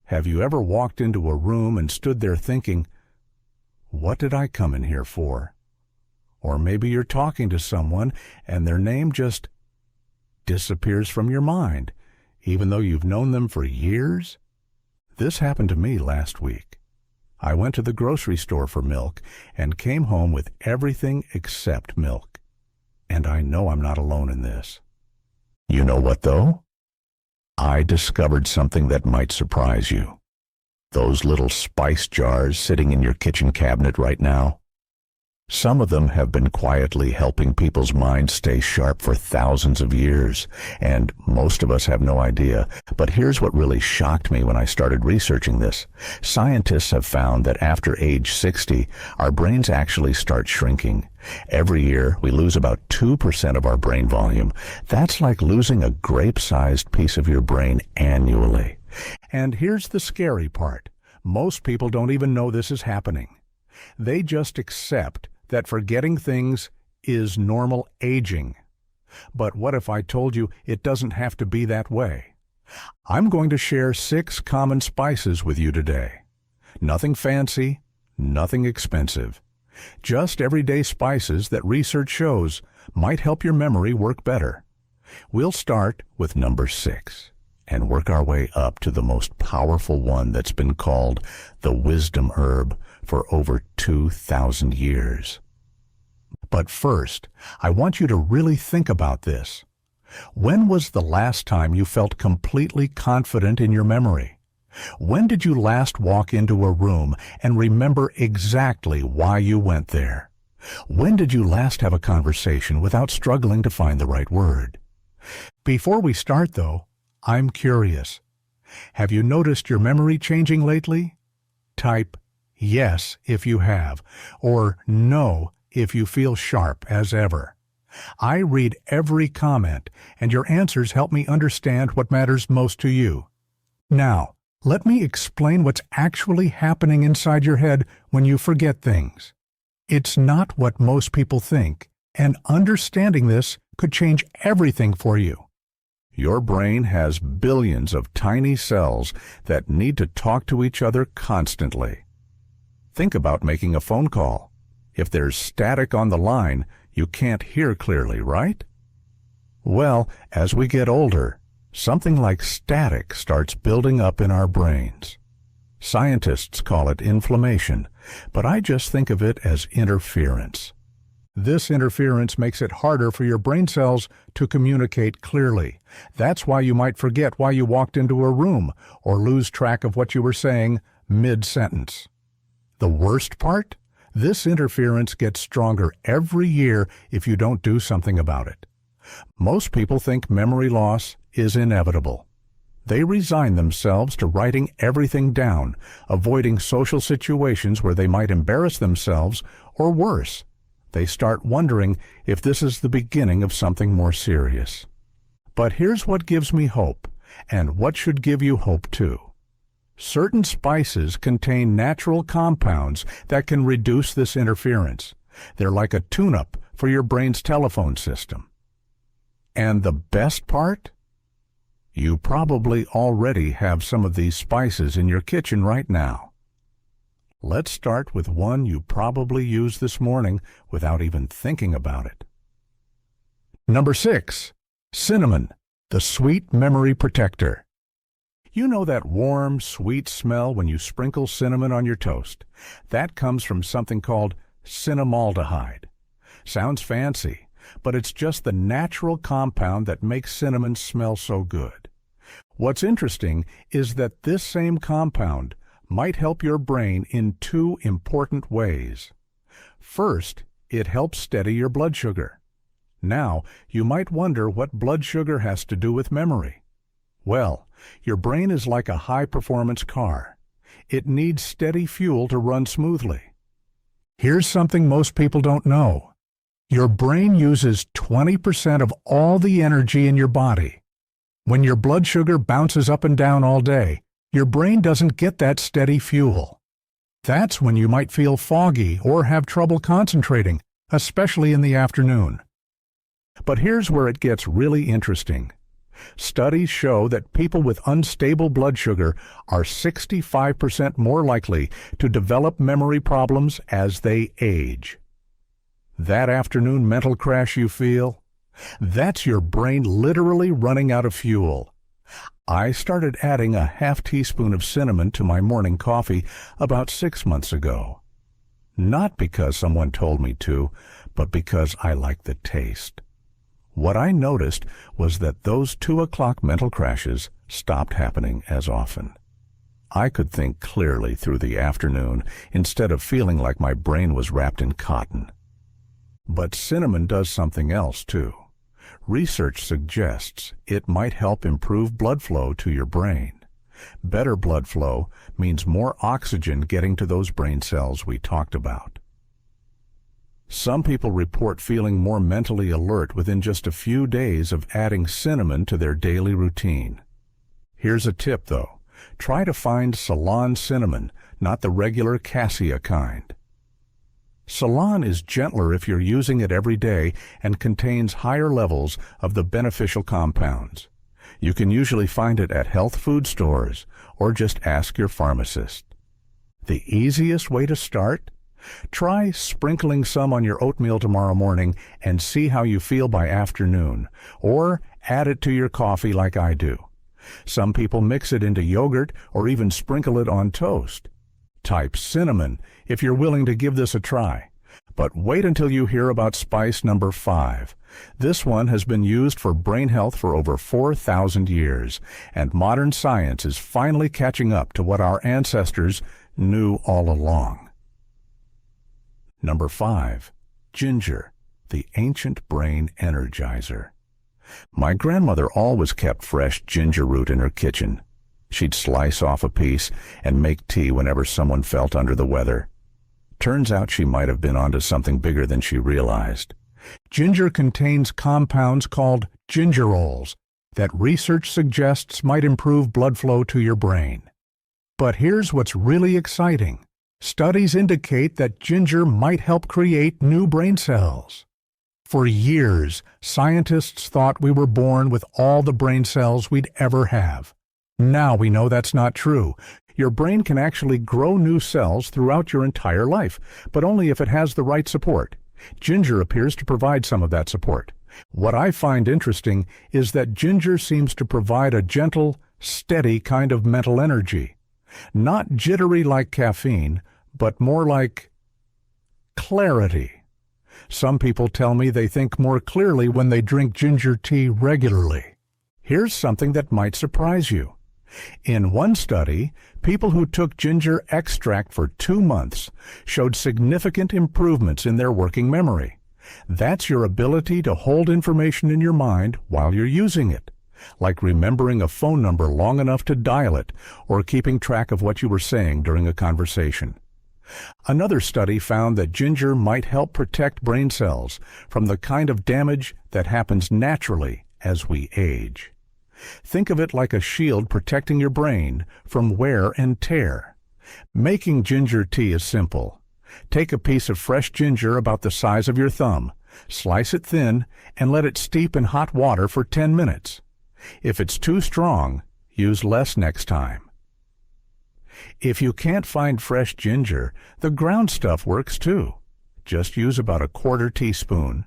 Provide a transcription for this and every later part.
Have you ever walked into a room and stood there thinking, what did I come in here for? Or maybe you're talking to someone and their name just disappears from your mind, even though you've known them for years? This happened to me last week. I went to the grocery store for milk and came home with everything except milk. And I know I'm not alone in this. You know what, though? I discovered something that might surprise you. Those little spice jars sitting in your kitchen cabinet right now. Some of them have been quietly helping people's minds stay sharp for thousands of years, and most of us have no idea. But here's what really shocked me when I started researching this. Scientists have found that after age 60, our brains actually start shrinking. Every year, we lose about 2% of our brain volume. That's like losing a grape-sized piece of your brain annually. And here's the scary part. Most people don't even know this is happening. They just accept that forgetting things is normal aging. But what if I told you it doesn't have to be that way? I'm going to share 6 common spices with you today. Nothing fancy, nothing expensive. Just everyday spices that research shows might help your memory work better. We'll start with number 6 and work our way up to the most powerful one that's been called the wisdom herb for over 2,000 years. But first, I want you to really think about this. When was the last time you felt completely confident in your memory? When did you last walk into a room and remember exactly why you went there? When did you last have a conversation without struggling to find the right word? Before we start, though, I'm curious. Have you noticed your memory changing lately? Type yes if you have, or no if you feel sharp as ever. I read every comment, and your answers help me understand what matters most to you. Now, let me explain what's actually happening inside your head when you forget things. It's not what most people think, and understanding this could change everything for you. Your brain has billions of tiny cells that need to talk to each other constantly. Think about making a phone call. If there's static on the line, you can't hear clearly, right? Well, as we get older, something like static starts building up in our brains. Scientists call it inflammation, but I just think of it as interference. This interference makes it harder for your brain cells to communicate clearly. That's why you might forget why you walked into a room or lose track of what you were saying mid-sentence. The worst part? This interference gets stronger every year if you don't do something about it. Most people think memory loss is inevitable. They resign themselves to writing everything down, avoiding social situations where they might embarrass themselves, or worse, they start wondering if this is the beginning of something more serious. But here's what gives me hope, and what should give you hope too. Certain spices contain natural compounds that can reduce this interference. They're like a tune-up for your brain's telephone system. And the best part? You probably already have some of these spices in your kitchen right now. Let's start with one you probably used this morning without even thinking about it. Number 6, cinnamon, the sweet memory protector. You know that warm, sweet smell when you sprinkle cinnamon on your toast? That comes from something called cinnamaldehyde. Sounds fancy, but it's just the natural compound that makes cinnamon smell so good. What's interesting is that this same compound might help your brain in 2 important ways. First, it helps steady your blood sugar. Now, you might wonder what blood sugar has to do with memory. Well, your brain is like a high-performance car. It needs steady fuel to run smoothly. Here's something most people don't know. Your brain uses 20% of all the energy in your body. When your blood sugar bounces up and down all day, your brain doesn't get that steady fuel. That's when you might feel foggy or have trouble concentrating, especially in the afternoon. But here's where it gets really interesting. Studies show that people with unstable blood sugar are 65% more likely to develop memory problems as they age. That afternoon mental crash you feel? That's your brain literally running out of fuel. I started adding a half teaspoon of cinnamon to my morning coffee about 6 months ago. Not because someone told me to, but because I like the taste. What I noticed was that those 2 o'clock mental crashes stopped happening as often. I could think clearly through the afternoon instead of feeling like my brain was wrapped in cotton. But cinnamon does something else too. Research suggests it might help improve blood flow to your brain. Better blood flow means more oxygen getting to those brain cells we talked about. Some people report feeling more mentally alert within just a few days of adding cinnamon to their daily routine. Here's a tip though. Try to find Ceylon cinnamon, not the regular cassia kind. Ceylon is gentler if you're using it every day and contains higher levels of the beneficial compounds. You can usually find it at health food stores or just ask your pharmacist. The easiest way to start? Try sprinkling some on your oatmeal tomorrow morning and see how you feel by afternoon, or add it to your coffee like I do. Some people mix it into yogurt or even sprinkle it on toast. Type cinnamon if you're willing to give this a try. But wait until you hear about spice number 5. This one has been used for brain health for over 4,000 years, and modern science is finally catching up to what our ancestors knew all along. Number 5. Ginger, the ancient brain energizer. My grandmother always kept fresh ginger root in her kitchen. She'd slice off a piece and make tea whenever someone felt under the weather. Turns out she might have been onto something bigger than she realized. Ginger contains compounds called gingerols that research suggests might improve blood flow to your brain. But here's what's really exciting. Studies indicate that ginger might help create new brain cells. For years, scientists thought we were born with all the brain cells we'd ever have. Now we know that's not true. Your brain can actually grow new cells throughout your entire life, but only if it has the right support. Ginger appears to provide some of that support. What I find interesting is that ginger seems to provide a gentle, steady kind of mental energy. Not jittery like caffeine, but more like clarity. Some people tell me they think more clearly when they drink ginger tea regularly. Here's something that might surprise you. In one study, people who took ginger extract for 2 months showed significant improvements in their working memory. That's your ability to hold information in your mind while you're using it, like remembering a phone number long enough to dial it or keeping track of what you were saying during a conversation. Another study found that ginger might help protect brain cells from the kind of damage that happens naturally as we age. Think of it like a shield protecting your brain from wear and tear. Making ginger tea is simple. Take a piece of fresh ginger about the size of your thumb, slice it thin, and let it steep in hot water for 10 minutes. If it's too strong, use less next time. If you can't find fresh ginger, the ground stuff works too. Just use about a 1/4 teaspoon.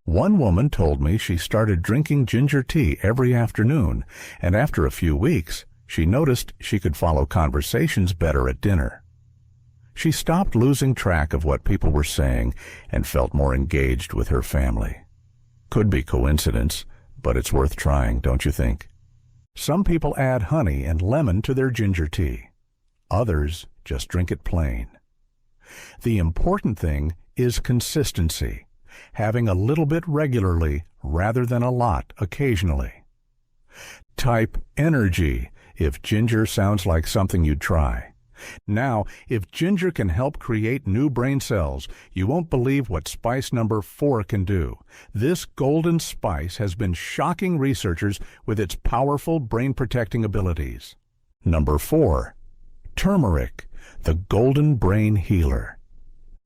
One woman told me she started drinking ginger tea every afternoon, and after a few weeks, she noticed she could follow conversations better at dinner. She stopped losing track of what people were saying and felt more engaged with her family. Could be coincidence, but it's worth trying, don't you think? Some people add honey and lemon to their ginger tea. Others just drink it plain. The important thing is consistency, having a little bit regularly rather than a lot occasionally. Type energy if ginger sounds like something you'd try. Now, if ginger can help create new brain cells, you won't believe what spice number 4 can do. This golden spice has been shocking researchers with its powerful brain-protecting abilities. Number 4. Turmeric, the golden brain healer.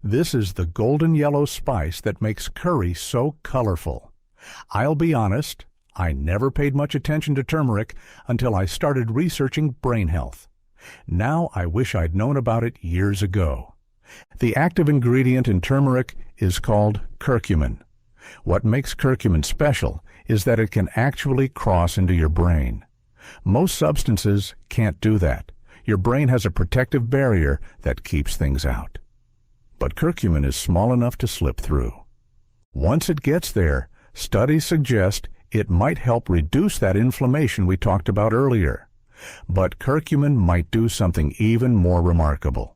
This is the golden yellow spice that makes curry so colorful. I'll be honest, I never paid much attention to turmeric until I started researching brain health. Now I wish I'd known about it years ago. The active ingredient in turmeric is called curcumin. What makes curcumin special is that it can actually cross into your brain. Most substances can't do that. Your brain has a protective barrier that keeps things out. But curcumin is small enough to slip through. Once it gets there, studies suggest it might help reduce that inflammation we talked about earlier. But curcumin might do something even more remarkable.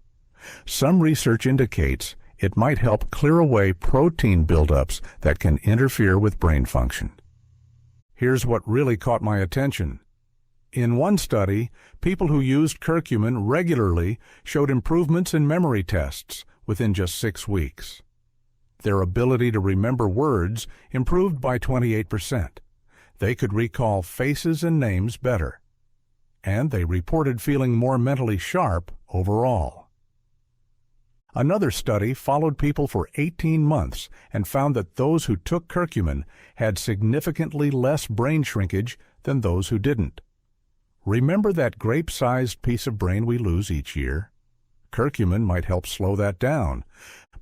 Some research indicates it might help clear away protein buildups that can interfere with brain function. Here's what really caught my attention. In one study, people who used curcumin regularly showed improvements in memory tests within just 6 weeks. Their ability to remember words improved by 28%. They could recall faces and names better. And they reported feeling more mentally sharp overall. Another study followed people for 18 months and found that those who took curcumin had significantly less brain shrinkage than those who didn't. Remember that grape-sized piece of brain we lose each year? Curcumin might help slow that down.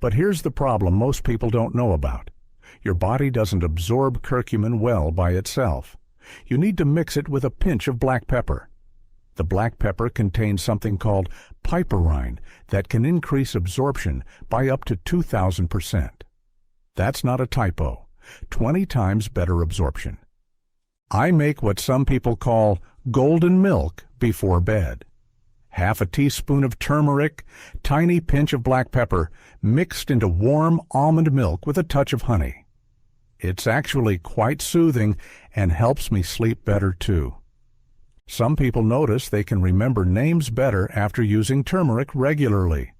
But here's the problem most people don't know about. Your body doesn't absorb curcumin well by itself. You need to mix it with a pinch of black pepper. The black pepper contains something called piperine that can increase absorption by up to 2,000%. That's not a typo. 20 times better absorption. I make what some people call golden milk before bed. Half a teaspoon of turmeric, tiny pinch of black pepper, mixed into warm almond milk with a touch of honey. It's actually quite soothing and helps me sleep better too. Some people notice they can remember names better after using turmeric regularly.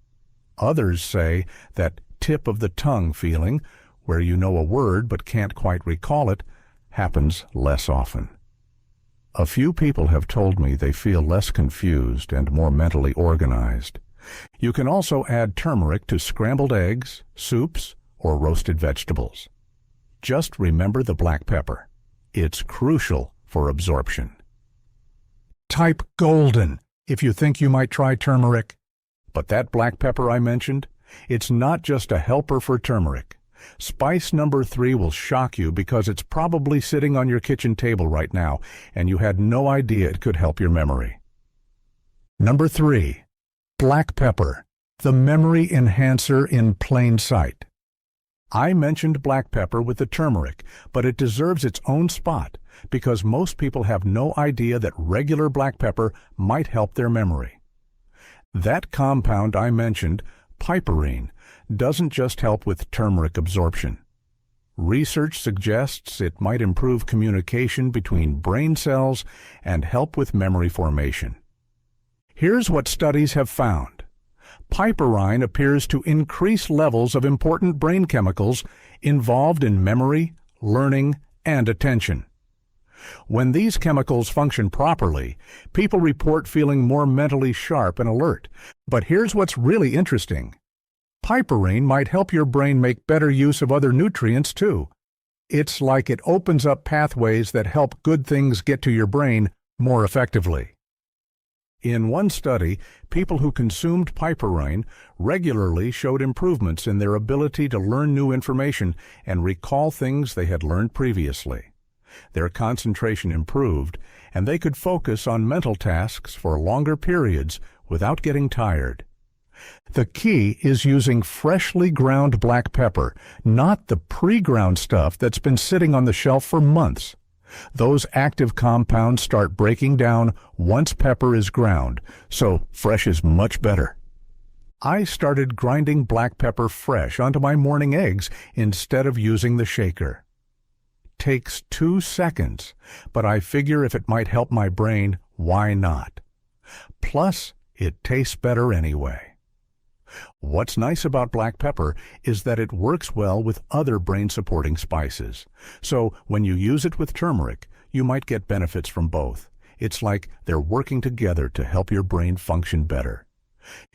Others say that tip of the tongue feeling, where you know a word but can't quite recall it, happens less often. A few people have told me they feel less confused and more mentally organized. You can also add turmeric to scrambled eggs, soups, or roasted vegetables. Just remember the black pepper. It's crucial for absorption. Type golden if you think you might try turmeric. But that black pepper I mentioned, it's not just a helper for turmeric. Spice number 3 will shock you because it's probably sitting on your kitchen table right now and you had no idea it could help your memory. Number 3, black pepper, the memory enhancer in plain sight. I mentioned black pepper with the turmeric, but it deserves its own spot because most people have no idea that regular black pepper might help their memory. That compound I mentioned, piperine, doesn't just help with turmeric absorption. Research suggests it might improve communication between brain cells and help with memory formation. Here's what studies have found. Piperine appears to increase levels of important brain chemicals involved in memory, learning, and attention. When these chemicals function properly, people report feeling more mentally sharp and alert. But here's what's really interesting. Piperine might help your brain make better use of other nutrients too. It's like it opens up pathways that help good things get to your brain more effectively. In one study, people who consumed piperine regularly showed improvements in their ability to learn new information and recall things they had learned previously. Their concentration improved, and they could focus on mental tasks for longer periods without getting tired. The key is using freshly ground black pepper, not the pre-ground stuff that's been sitting on the shelf for months. Those active compounds start breaking down once pepper is ground, so fresh is much better. I started grinding black pepper fresh onto my morning eggs instead of using the shaker. Takes 2 seconds, but I figure if it might help my brain, why not? Plus, it tastes better anyway. What's nice about black pepper is that it works well with other brain-supporting spices. So when you use it with turmeric, you might get benefits from both. It's like they're working together to help your brain function better.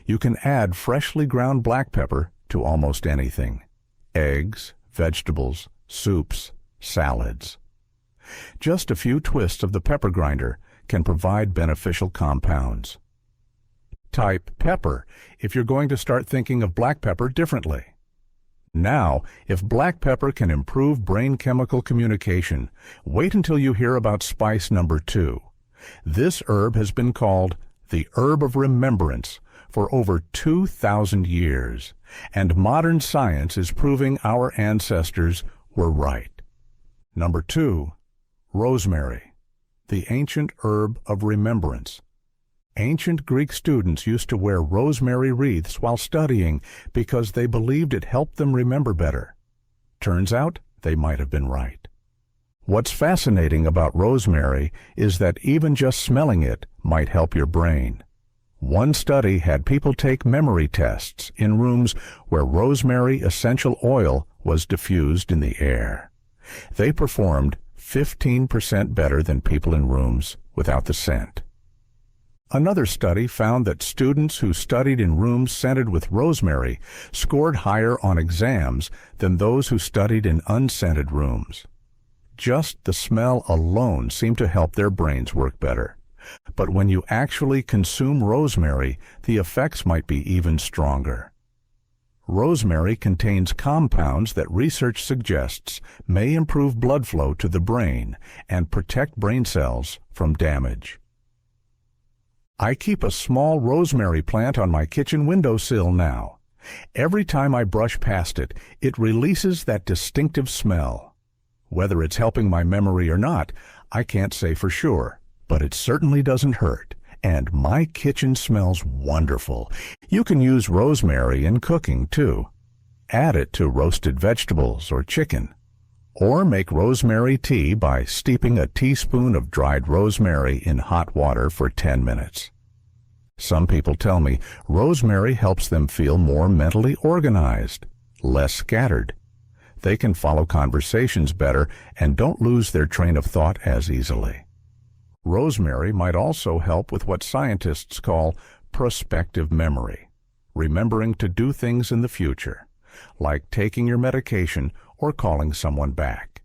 You can add freshly ground black pepper to almost anything. Eggs, vegetables, soups, salads. Just a few twists of the pepper grinder can provide beneficial compounds. Type pepper if you're going to start thinking of black pepper differently. Now, if black pepper can improve brain chemical communication, wait until you hear about spice number 2. This herb has been called the herb of remembrance for over 2,000 years, and modern science is proving our ancestors were right. Number 2, rosemary, the ancient herb of remembrance. Ancient Greek students used to wear rosemary wreaths while studying because they believed it helped them remember better. Turns out they might have been right. What's fascinating about rosemary is that even just smelling it might help your brain. One study had people take memory tests in rooms where rosemary essential oil was diffused in the air. They performed 15% better than people in rooms without the scent. Another study found that students who studied in rooms scented with rosemary scored higher on exams than those who studied in unscented rooms. Just the smell alone seemed to help their brains work better. But when you actually consume rosemary, the effects might be even stronger. Rosemary contains compounds that research suggests may improve blood flow to the brain and protect brain cells from damage. I keep a small rosemary plant on my kitchen windowsill now. Every time I brush past it, it releases that distinctive smell. Whether it's helping my memory or not, I can't say for sure, but it certainly doesn't hurt, and my kitchen smells wonderful. You can use rosemary in cooking, too. Add it to roasted vegetables or chicken. Or make rosemary tea by steeping a teaspoon of dried rosemary in hot water for 10 minutes. Some people tell me rosemary helps them feel more mentally organized, less scattered. They can follow conversations better and don't lose their train of thought as easily. Rosemary might also help with what scientists call prospective memory, remembering to do things in the future, like taking your medication or calling someone back.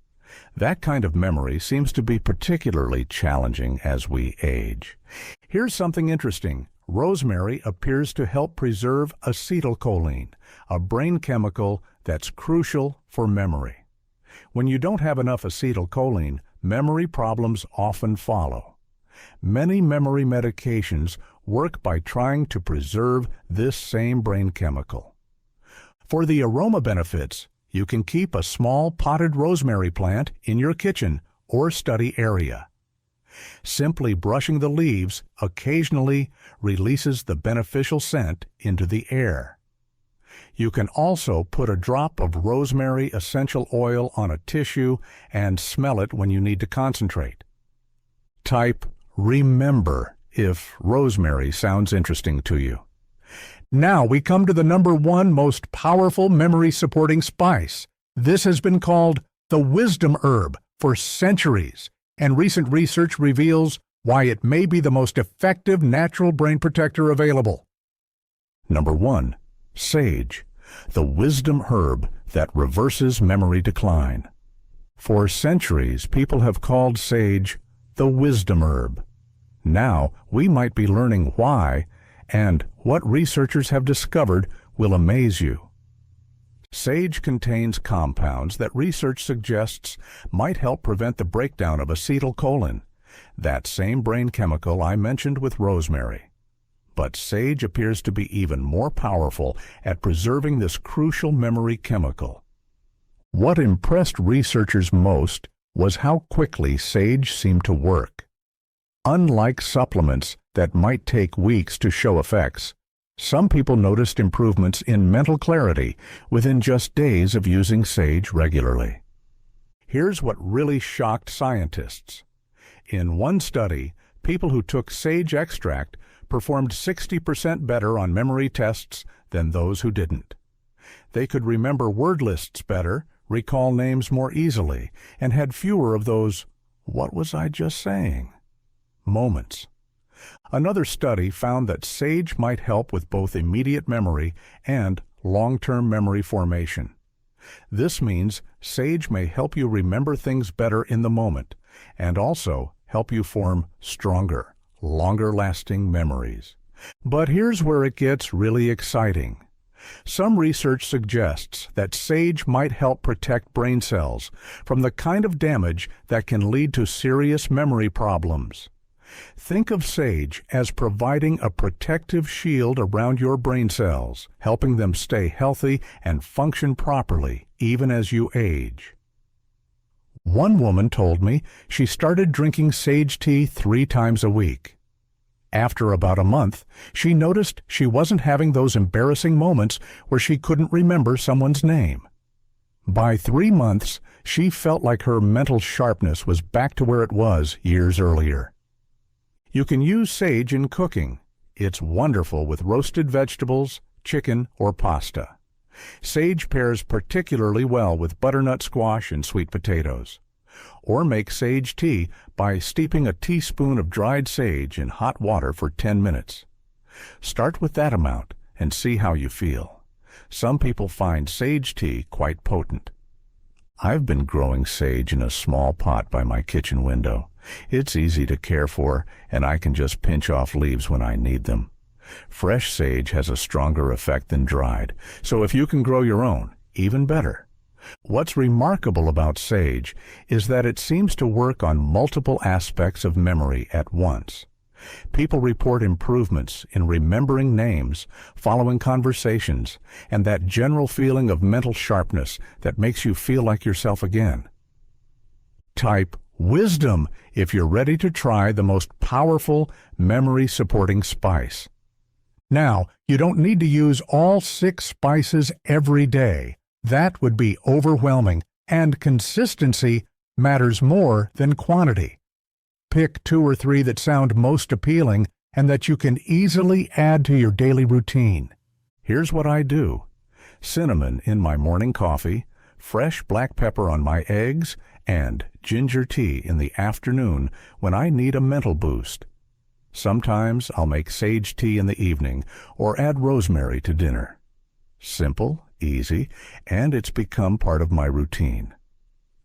That kind of memory seems to be particularly challenging as we age. Here's something interesting. Rosemary appears to help preserve acetylcholine, a brain chemical that's crucial for memory. When you don't have enough acetylcholine, memory problems often follow. Many memory medications work by trying to preserve this same brain chemical. For the aroma benefits, you can keep a small potted rosemary plant in your kitchen or study area. Simply brushing the leaves occasionally releases the beneficial scent into the air. You can also put a drop of rosemary essential oil on a tissue and smell it when you need to concentrate. Type remember if rosemary sounds interesting to you. Now we come to the number 1 most powerful memory-supporting spice. This has been called the wisdom herb for centuries, and recent research reveals why it may be the most effective natural brain protector available. Number 1. Sage, the wisdom herb that reverses memory decline. For centuries, people have called sage the wisdom herb. Now, we might be learning why, and what researchers have discovered will amaze you. Sage contains compounds that research suggests might help prevent the breakdown of acetylcholine, that same brain chemical I mentioned with rosemary. But sage appears to be even more powerful at preserving this crucial memory chemical. What impressed researchers most was how quickly sage seemed to work. Unlike supplements that might take weeks to show effects, some people noticed improvements in mental clarity within just days of using sage regularly. Here's what really shocked scientists. In one study, people who took sage extract performed 60% better on memory tests than those who didn't. They could remember word lists better, recall names more easily, and had fewer of those "what was I just saying?" moments. Another study found that sage might help with both immediate memory and long-term memory formation. This means sage may help you remember things better in the moment, and also help you form stronger, longer-lasting memories. But here's where it gets really exciting. Some research suggests that sage might help protect brain cells from the kind of damage that can lead to serious memory problems. Think of sage as providing a protective shield around your brain cells, helping them stay healthy and function properly even as you age. One woman told me she started drinking sage tea 3 times a week. After about a month, she noticed she wasn't having those embarrassing moments where she couldn't remember someone's name. By 3 months, she felt like her mental sharpness was back to where it was years earlier. You can use sage in cooking. It's wonderful with roasted vegetables, chicken, or pasta. Sage pairs particularly well with butternut squash and sweet potatoes. Or make sage tea by steeping a teaspoon of dried sage in hot water for 10 minutes. Start with that amount and see how you feel. Some people find sage tea quite potent. I've been growing sage in a small pot by my kitchen window. It's easy to care for, and I can just pinch off leaves when I need them. Fresh sage has a stronger effect than dried, so if you can grow your own, even better. What's remarkable about sage is that it seems to work on multiple aspects of memory at once. People report improvements in remembering names, following conversations, and that general feeling of mental sharpness that makes you feel like yourself again. Type wisdom if you're ready to try the most powerful memory-supporting spice. Now, you don't need to use all 6 spices every day. That would be overwhelming, and consistency matters more than quantity. Pick 2 or 3 that sound most appealing and that you can easily add to your daily routine. Here's what I do. Cinnamon in my morning coffee, fresh black pepper on my eggs, and ginger tea in the afternoon when I need a mental boost. Sometimes I'll make sage tea in the evening or add rosemary to dinner. Simple, easy, and it's become part of my routine.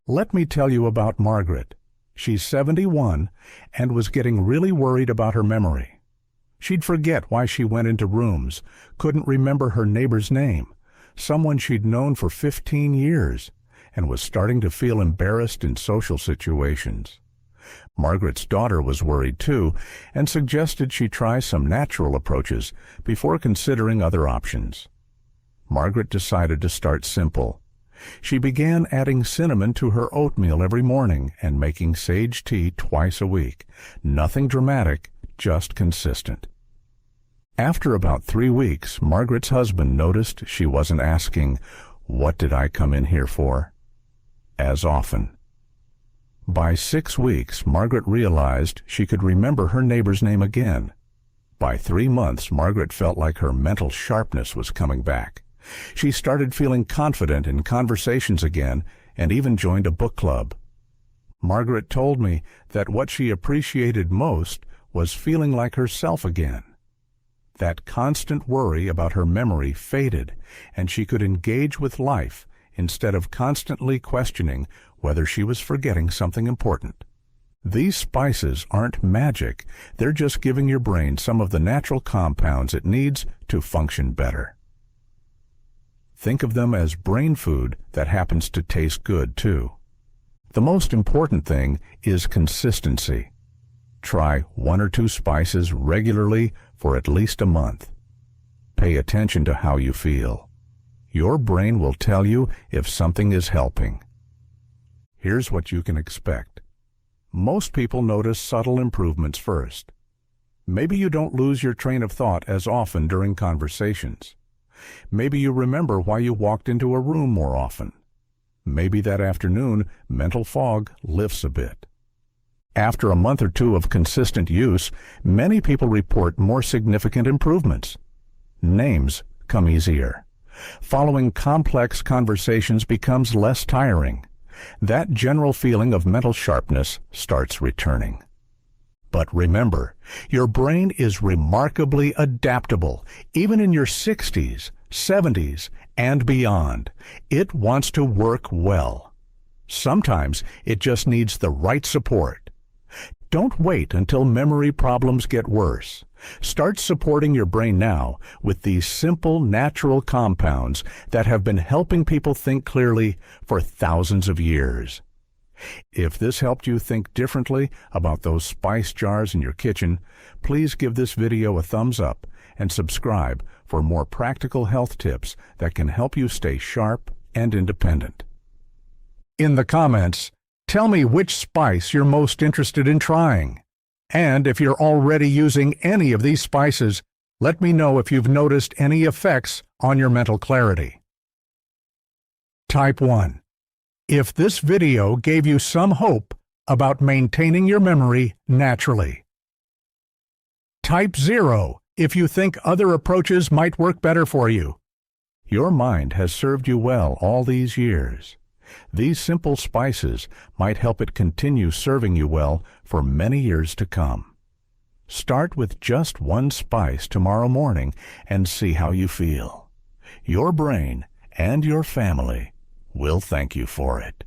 Let me tell you about Margaret. She's 71 and was getting really worried about her memory. She'd forget why she went into rooms, couldn't remember her neighbor's name, someone she'd known for 15 years, and was starting to feel embarrassed in social situations. Margaret's daughter was worried too and suggested she try some natural approaches before considering other options. Margaret decided to start simple. She began adding cinnamon to her oatmeal every morning and making sage tea twice a week. Nothing dramatic, just consistent. After about 3 weeks, Margaret's husband noticed she wasn't asking, "What did I come in here for?" as often. By 6 weeks, Margaret realized she could remember her neighbor's name again. By 3 months, Margaret felt like her mental sharpness was coming back. She started feeling confident in conversations again and even joined a book club. Margaret told me that what she appreciated most was feeling like herself again. That constant worry about her memory faded, and she could engage with life instead of constantly questioning whether she was forgetting something important. These spices aren't magic. They're just giving your brain some of the natural compounds it needs to function better. Think of them as brain food that happens to taste good, too. The most important thing is consistency. Try 1 or 2 spices regularly for at least a month. Pay attention to how you feel. Your brain will tell you if something is helping. Here's what you can expect. Most people notice subtle improvements first. Maybe you don't lose your train of thought as often during conversations. Maybe you remember why you walked into a room more often. Maybe that afternoon, mental fog lifts a bit. After a month or 2 of consistent use, many people report more significant improvements. Names come easier. Following complex conversations becomes less tiring. That general feeling of mental sharpness starts returning. But remember, your brain is remarkably adaptable, even in your 60s, 70s, and beyond. It wants to work well. Sometimes it just needs the right support. Don't wait until memory problems get worse. Start supporting your brain now with these simple, natural compounds that have been helping people think clearly for thousands of years. If this helped you think differently about those spice jars in your kitchen, please give this video a thumbs up and subscribe for more practical health tips that can help you stay sharp and independent. In the comments, tell me which spice you're most interested in trying. And if you're already using any of these spices, let me know if you've noticed any effects on your mental clarity. Type 1. If this video gave you some hope about maintaining your memory naturally. Type 0 if you think other approaches might work better for you. Your mind has served you well all these years. These simple spices might help it continue serving you well for many years to come. Start with just one spice tomorrow morning and see how you feel. Your brain and your family will thank you for it.